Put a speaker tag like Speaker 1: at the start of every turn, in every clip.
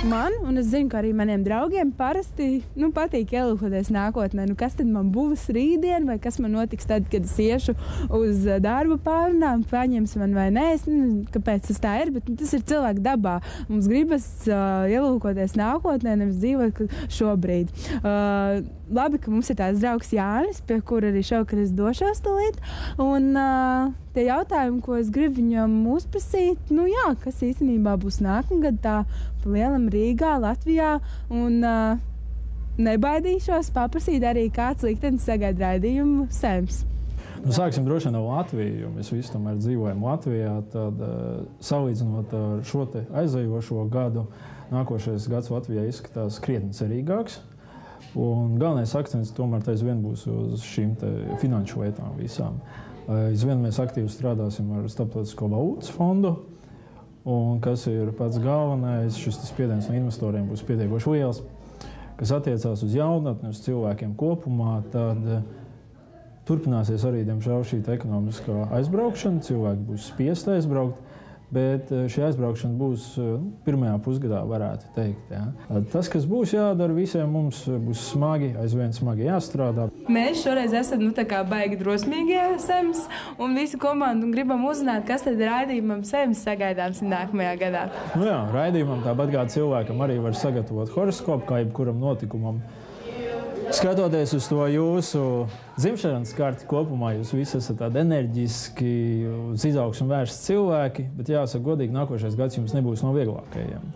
Speaker 1: Man, un es zinu, ka arī maniem draugiem parasti patīk ielūkoties nākotnē. Kas tad man būs rītdien, vai kas man notiks tad, kad es iešu uz darba pārunām, paņems man vai nē. Es nezinu, kāpēc tas tā ir, bet tas ir cilvēku dabā. Mums gribas ielūkoties nākotnē, nevis dzīvot šobrīd. Labi, ka mums ir tāds draugs Jānis, pie kura arī šovakar es došos tūlīt. Un tie jautājumi, ko es gribu viņam uzprasīt, kas īstenībā būs nākamgad tā pa lielam Rīgā, Latvijā. Un nebaidīšos paprasīt arī, kāds liktenis sagaida raidījumu Sems.
Speaker 2: Sāksim droši vien no Latvijas, jo mēs visi tomēr dzīvojam Latvijā. Tad, salīdzinot ar šo te aizejošo gadu, nākošais gads Latvijā izskatās krietni cerīgāks. Un galvenais akcents tomēr aizvien būs uz šīm finanšu lietām visām. Aizvien mēs aktīvi strādāsim ar Starptautisko valūtas fondu, un kas ir pats galvenais, šis spiediens no investoriem būs pietiekoši liels, kas attiecās uz jaunatni, uz cilvēkiem kopumā, tad turpināsies arī, diemžēl, šī ekonomiskā aizbraukšana, cilvēki būs spiesti aizbraukt, bet šī aizbraukšana būs pirmajā pusgadā, varētu teikt. Ja. Tas, kas būs jādara visiem mums, būs smagi, aizvien smagi jāstrādā.
Speaker 1: Mēs šoreiz esam baigi drosmīgie Sems un visu komandu un gribam uzzināt, kas tad raidījumam Sems sagaidāms nākamajā gadā.
Speaker 2: Raidījumam tāpat kā cilvēkam arī var sagatavot horoskopu, kā jebkuram notikumam. Skatoties uz to jūsu dzimšanas karti kopumā, jūs visi esat tādi enerģiski, uz izaugsmu vērsti cilvēki, bet jāsaka godīgi, nākošais gads jums nebūs no vieglākajiem.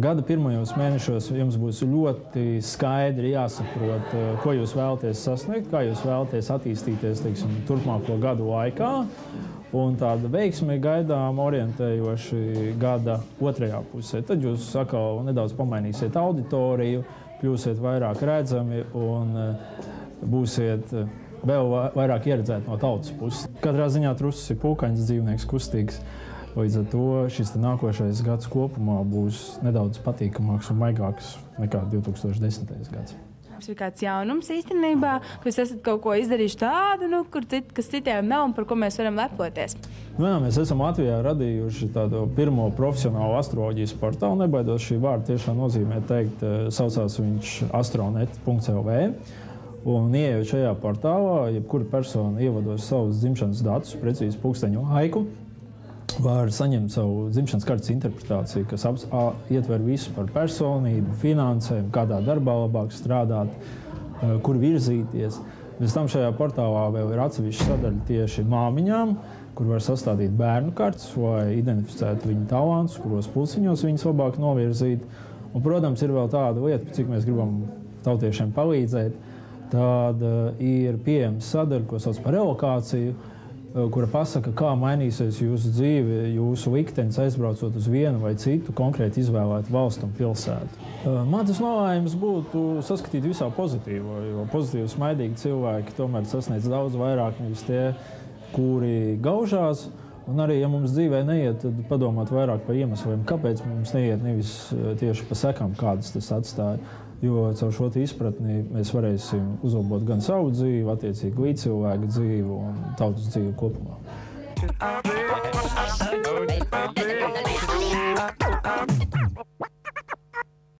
Speaker 2: Gada pirmajos mēnešos jums būs ļoti skaidri jāsaprot, ko jūs vēlaties sasniegt, kā jūs vēlaties attīstīties, turpmāko gadu laikā. Un tāda veiksme gaidām orientējoši gada otrajā pusē. Tad jūs atkal nedaudz pamainīsiet auditoriju, kļūsiet vairāk redzami un būsiet vēl vairāk ieredzēti no tautas puses. Katrā ziņā trusis ir pūkaņs dzīvnieks, kustīgs. Līdz ar to šis nākošais gads kopumā būs nedaudz patīkamāks un maigāks nekā 2010. gads.
Speaker 1: Jums ir kāds jaunums īstenībā, ka jūs esat kaut ko izdarījuši tādu, kas citiem nav un par ko mēs varam lepoties?
Speaker 2: Mēs esam Latvijā radījuši tādu pirmo profesionālu astroloģijas portālu. Nebaidos šī vārda tiešām nozīmē teikt, saucās viņš astronet.lv. Un ieejot šajā portālā, jebkura persona ievados savus dzimšanas datus, precīzi pulksteņu laiku, var saņemt savu dzimšanas kartes interpretāciju, kas ietver visu par personību, finansēm, kādā darbā labāk strādāt, kur virzīties. Bez tam šajā portālā vēl ir atsevišķa sadaļa tieši māmiņām, kur var sastādīt bērnu kartes, lai identificētu viņu talantus, kuros pulciņos viņus labāk novirzīt. Un, protams, ir vēl tāda lieta, cik mēs gribam tautiešiem palīdzēt. Tad ir pieejama sadaļa, ko sauc par relokāciju, kura pasaka, kā mainīsies jūsu dzīve, jūsu liktenis aizbraucot uz vienu vai citu konkrēti izvēlētu valstu un pilsētu. Man tas nolēmums būtu saskatīt visā pozitīvo, jo pozitīvi smaidīgi cilvēki tomēr sasniedz daudz vairāk nevis tie, kuri gaužās. Un arī, ja mums dzīvē neiet, tad padomāt vairāk par iemesliem, kāpēc mums neiet, nevis tieši pa sekām, kādas tas atstāja. Jo caur šo izpratni mēs varēsim uzlabot gan savu dzīvi, attiecīgi līdzcilvēku dzīvi un tautas dzīvi kopumā.